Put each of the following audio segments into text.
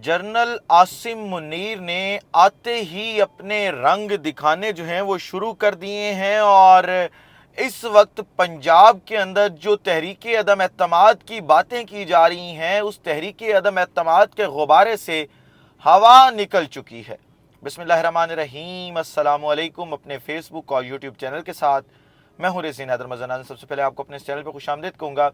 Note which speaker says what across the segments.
Speaker 1: General Asim Munir ने आते ही अपने रंग दिखाने जो हैं वो शुरू कर दिए हैं और इस वक्त पंजाब के अंदर जो तहरीक अदम एतमाद की बातें की जा रही हैं उस तहरीक अदम एतमाद के गुब्बारे से हवा निकल चुकी है। बिस्मिल्लाहिर्रहमानिर्रहीम, अस्सलामु अलैकुम। अपने फेसबुक और यूट्यूब चैनल के साथ मैं हूँ रेज़ीन हैदर मज़ान। सबसे पहले आपको अपने इस चैनल पर खुशामदीद कहूँगा।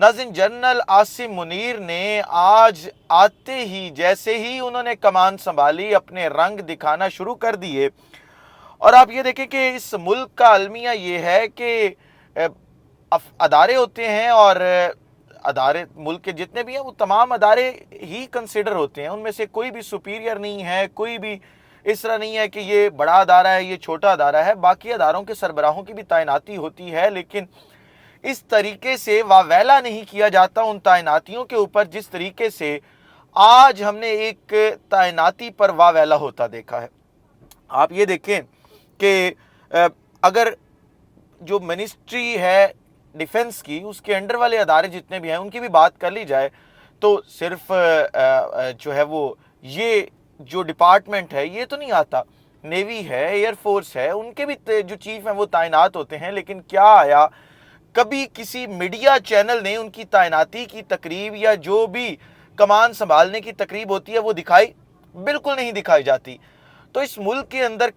Speaker 1: नाज़रीन, जनरल आसिम मुनीर ने आज आते ही जैसे ही उन्होंने कमान संभाली अपने रंग दिखाना शुरू कर दिए। और आप ये देखें कि इस मुल्क का अलमिया ये है कि अदारे होते हैं और अदारे मुल्क के जितने भी हैं वो तमाम अदारे ही कंसिडर होते हैं, उनमें से कोई भी सुपीरियर नहीं है, कोई भी इस तरह नहीं है कि ये बड़ा अदारा है ये छोटा अदारा है। बाकी अदारों के सरबराहों की भी तैनाती होती है, लेकिन इस तरीके से वावेला नहीं किया जाता उन तैनातियों के ऊपर जिस तरीके से आज हमने एक तैनाती पर वावेला होता देखा है। आप ये देखें कि अगर जो मिनिस्ट्री है डिफेंस की उसके अंडर वाले अदारे जितने भी हैं उनकी भी बात कर ली जाए तो सिर्फ जो है वो ये जो डिपार्टमेंट है ये तो नहीं आता। नेवी है, एयरफोर्स है, उनके भी जो चीफ हैं वो तैनात होते हैं, लेकिन क्या आया कभी किसी मीडिया चैनल ने उनकी तैनाती की तकरीब या जो भी कमान संभालने की तकरीब होती है वो दिखाई? बिल्कुल नहीं दिखाई जाती। तो इस मुल्क के अंदर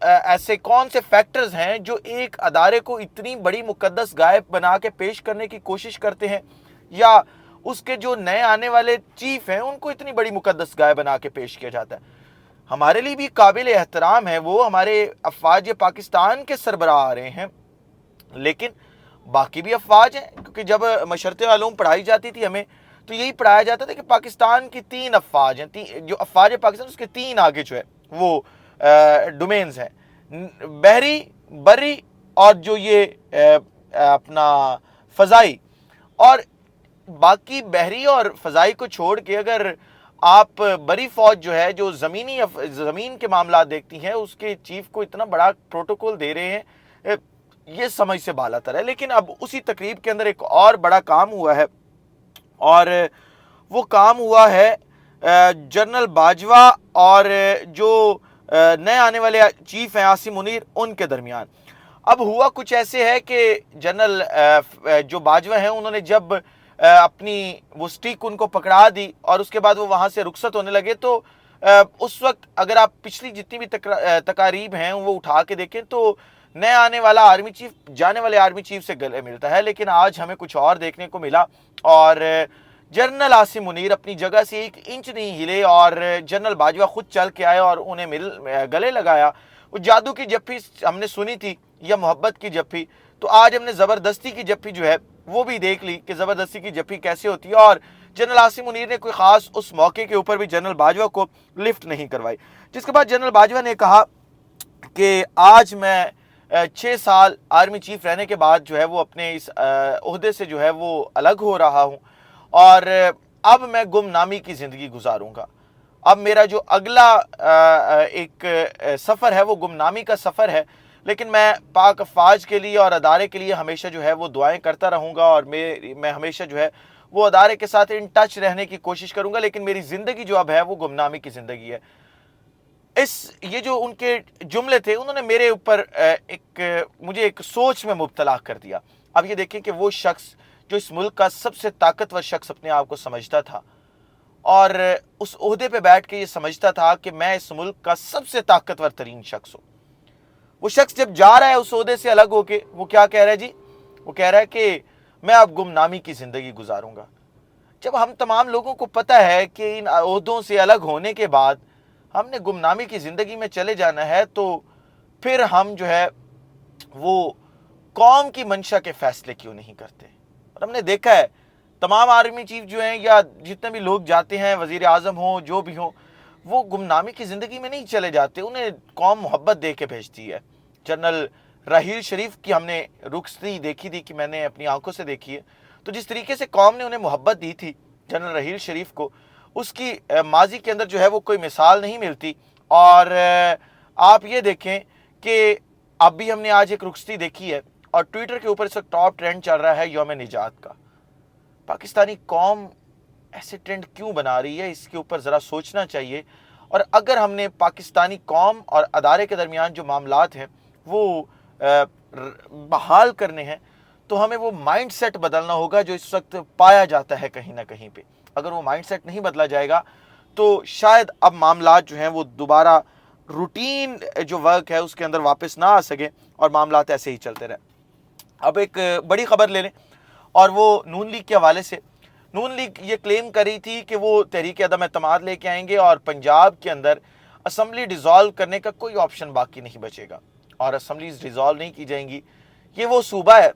Speaker 1: ऐसे कौन से फैक्टर्स हैं जो एक अदारे को इतनी बड़ी मुकद्दस गाय बना के पेश करने की कोशिश करते हैं, या उसके जो नए आने वाले चीफ हैं उनको इतनी बड़ी मुकद्दस गाय बना के पेश किया जाता है? हमारे लिए भी काबिल एहतराम है वो हमारे अफवाज पाकिस्तान के सरबराह आ रहे हैं, लेकिन बाकी भी अफवाज हैं, क्योंकि जब मशरते मालूम पढ़ाई जाती थी हमें तो यही पढ़ाया जाता था कि पाकिस्तान की 3 अफवाज हैं, जो अफवाज पाकिस्तान उसके 3 आगे जो है वो डोमेन्स हैं, बहरी, बरी और जो ये अपना फ़ज़ाई। और बाकी बहरी और फ़ज़ाई को छोड़ के अगर आप बरी फ़ौज जो है जो ज़मीन के मामला देखती हैं उसके चीफ को इतना बड़ा प्रोटोकॉल दे रहे हैं, ये समझ से बालातर है। लेकिन अब उसी तकरीब के अंदर एक और बड़ा काम हुआ है और वो काम हुआ है जनरल बाजवा और जो नए आने वाले चीफ हैं आसिम मुनीर उनके दरमियान। अब हुआ कुछ ऐसे है कि जनरल जो बाजवा हैं उन्होंने जब अपनी वो स्टिक उनको पकड़ा दी और उसके बाद वो वहाँ से रुखसत होने लगे, तो उस वक्त अगर आप पिछली जितनी भी तकारीब हैं वो उठा के देखें तो नया आने वाला आर्मी चीफ जाने वाले आर्मी चीफ से गले मिलता है। लेकिन आज हमें कुछ और देखने को मिला और जनरल आसिम मुनीर अपनी जगह से 1 इंच नहीं हिले और जनरल बाजवा खुद चल के आए और उन्हें गले लगाया। वो जादू की जप्फी हमने सुनी थी या मोहब्बत की जप्फी, तो आज हमने ज़बरदस्ती की जप्फी जो है वो भी देख ली कि ज़बरदस्ती की जप्फी कैसे होती है। और जनरल आसिम मुनीर ने कोई ख़ास उस मौके के ऊपर भी जनरल बाजवा को लिफ्ट नहीं करवाई, जिसके बाद जनरल बाजवा ने कहा कि आज मैं 6 साल आर्मी चीफ रहने के बाद जो है वो अपने इस ओहदे से जो है वो अलग हो रहा हूँ और अब मैं गुमनामी की ज़िंदगी गुजारूंगा। अब मेरा जो अगला एक सफ़र है वो गुमनामी का सफ़र है, लेकिन मैं पाक अफवाज के लिए और अदारे के लिए हमेशा जो है वो दुआएं करता रहूँगा और मैं हमेशा जो है वो अदारे के साथ इन टच रहने की कोशिश करूँगा, लेकिन मेरी ज़िंदगी जो अब है वो गुमनामी की ज़िंदगी है। ये जो उनके जुमले थे उन्होंने मेरे ऊपर मुझे एक सोच में मुब्तला कर दिया। अब ये देखें कि वो शख्स जो इस मुल्क का सबसे ताकतवर शख्स अपने आप को समझता था और उस ओहदे पे बैठ के ये समझता था कि मैं इस मुल्क का सबसे ताकतवर तरीन शख्स हूँ, वो शख्स जब जा रहा है उस ओहदे से अलग होके वो क्या कह रहा है जी? वो कह रहा है कि मैं अब गुमनामी की ज़िंदगी गुजारूंगा। जब हम तमाम लोगों को पता है कि इन ओहदों से अलग होने के बाद हमने गुमनामी की ज़िंदगी में चले जाना है, तो फिर हम जो है वो कौम की मंशा के फ़ैसले क्यों नहीं करते? और हमने देखा है तमाम आर्मी चीफ जो हैं या जितने भी लोग जाते हैं, वज़ीर आज़म हो जो भी हो, वो गुमनामी की ज़िंदगी में नहीं चले जाते, उन्हें कौम मोहब्बत दे के भेजती है। जनरल राहील शरीफ की हमने रुखसती देखी थी कि मैंने अपनी आंखों से देखी है, तो जिस तरीके से कौम ने उन्हें मोहब्बत दी थी जनरल राहील शरीफ को, उसकी माजी के अंदर जो है वो कोई मिसाल नहीं मिलती। और आप ये देखें कि अब भी हमने आज एक रुखसती देखी है और ट्विटर के ऊपर इस वक्त टॉप ट्रेंड चल रहा है यौम निजात का। पाकिस्तानी कौम ऐसे ट्रेंड क्यों बना रही है, इसके ऊपर ज़रा सोचना चाहिए। और अगर हमने पाकिस्तानी कौम और अदारे के दरमियान जो मामलात हैं वो बहाल करने हैं, तो हमें वो माइंड सेट बदलना होगा जो इस वक्त पाया जाता है कहीं ना कहीं पे। अगर वो माइंड सेट नहीं बदला जाएगा तो शायद अब मामलात जो हैं वो दोबारा रूटीन जो वर्क है उसके अंदर वापस ना आ सके और मामलात ऐसे ही चलते रहे। अब एक बड़ी खबर ले लें, और वो नून लीग के हवाले से। नून लीग ये क्लेम कर रही थी कि वो तहरीक अदम एतमाद लेके आएंगे और पंजाब के अंदर असम्बली डिज़ोल्व करने का कोई ऑप्शन बाकी नहीं बचेगा और असम्बलीज डिज़ोल्व नहीं की जाएंगी। ये वो सूबा है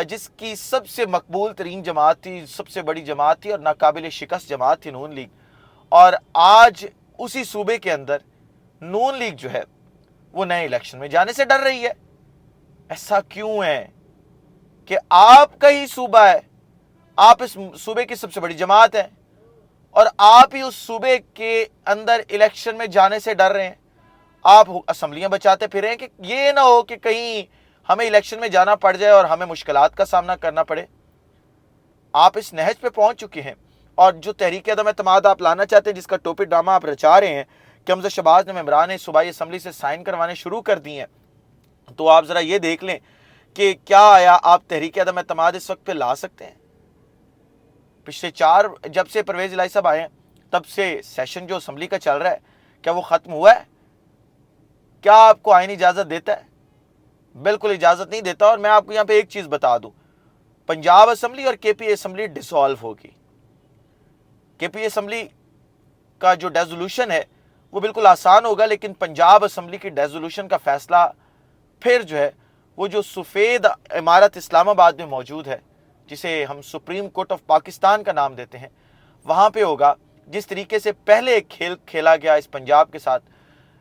Speaker 1: जिसकी सबसे मकबूल तरीन जमात थी, सबसे बड़ी जमात थी और नाकाबिल शिकस्त जमात थी नून लीग, और आज उसी सूबे के अंदर नून लीग जो है वो नए इलेक्शन में जाने से डर रही है। ऐसा क्यों है कि आपका ही सूबा है, आप इस सूबे की सबसे बड़ी जमात है और आप ही उस सूबे के अंदर इलेक्शन में जाने से डर रहे हैं। आप असम्बलियां बचाते फिर रहे हैं कि ये ना हो कि कहीं हमें इलेक्शन में जाना पड़ जाए और हमें मुश्किलात का सामना करना पड़े। आप इस नहज पे पहुंच चुके हैं और जो तहरीक अदम एतमाद आप लाना चाहते हैं, जिसका टोपी ड्रामा आप रचा रहे हैं कि हमजा शहबाज ने मेंबरान सूबाई असम्बली से साइन करवाने शुरू कर दिए हैं, तो आप ज़रा ये देख लें कि क्या आया आप तहरीक अदम एतमाद इस वक्त पे ला सकते हैं। पिछले जब से परवेज़ इलाही साहब आए हैं तब से सेशन जो असम्बली का चल रहा है, क्या वो ख़त्म हुआ है? क्या आपको आईनी इजाज़त देता है? बिल्कुल इजाज़त नहीं देता। और मैं आपको यहाँ पे एक चीज़ बता दूँ, पंजाब असम्बली और केपी असम्बली डिसॉल्व होगी। केपी असम्बली का जो रेजोल्यूशन है वो बिल्कुल आसान होगा, लेकिन पंजाब असम्बली की रेजोल्यूशन का फैसला फिर जो है वो जो सफ़ेद इमारत इस्लामाबाद में मौजूद है, जिसे हम सुप्रीम कोर्ट ऑफ पाकिस्तान का नाम देते हैं, वहाँ पे होगा। जिस तरीके से पहले एक खेल खेला गया इस पंजाब के साथ,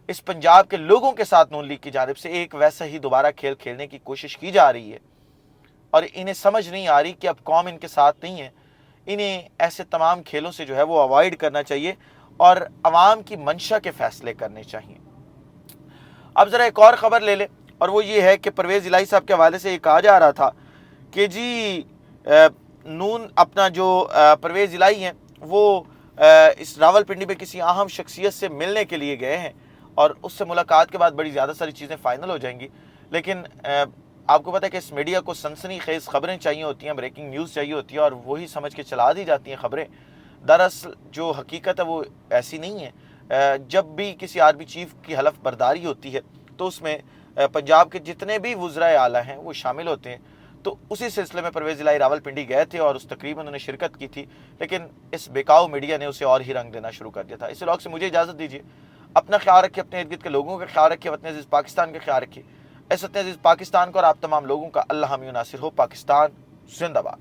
Speaker 1: इस पंजाब के लोगों के साथ नून लीग की जानिब से, एक वैसा ही दोबारा खेल खेलने की कोशिश की जा रही है। और इन्हें समझ नहीं आ रही कि अब कौम इनके साथ नहीं है। इन्हें ऐसे तमाम खेलों से जो है वो अवॉइड करना चाहिए और अवाम की मंशा के फैसले करने चाहिए। अब ज़रा एक और ख़बर ले लें, और वो ये है कि परवेज़ इलाही साहब के हवाले से ये कहा जा रहा था कि जी नून अपना जो परवेज़ इलाही हैं वो इस रावलपिंडी में किसी अहम शख्सियत से मिलने के लिए गए हैं और उससे मुलाकात के बाद बड़ी ज़्यादा सारी चीज़ें फ़ाइनल हो जाएंगी। लेकिन आपको पता है कि इस मीडिया को सनसनी खेज़ ख़बरें चाहिए होती हैं, ब्रेकिंग न्यूज़ चाहिए होती है, और वही समझ के चला दी जाती हैं ख़बरें। दरअसल जो हकीकत है वो ऐसी नहीं है। जब भी किसी आर्मी चीफ की हलफ बर्दारी होती है तो उसमें पंजाब के जितने भी वुज़राए आला हैं वो शामिल होते हैं। तो उसी सिलसिले में परवेज़ इलाही रावलपिंडी गए थे और उस तकरीब में उन्होंने शिरकत की थी, लेकिन इस बेकाऊ मीडिया ने उसे और ही रंग देना शुरू कर दिया था। इस व्लॉग से मुझे इजाज़त दीजिए। अपना ख्याल रखिए, अपने इर्द गिर्द के लोगों का ख्याल रखिए, वतन अज़ीज़ पाकिस्तान का ख्याल रखिए। इस वतन अज़ीज़ पाकिस्तान को और आप तमाम लोगों का अल्लाह हामी नासिर हो। पाकिस्तान जिंदाबाद।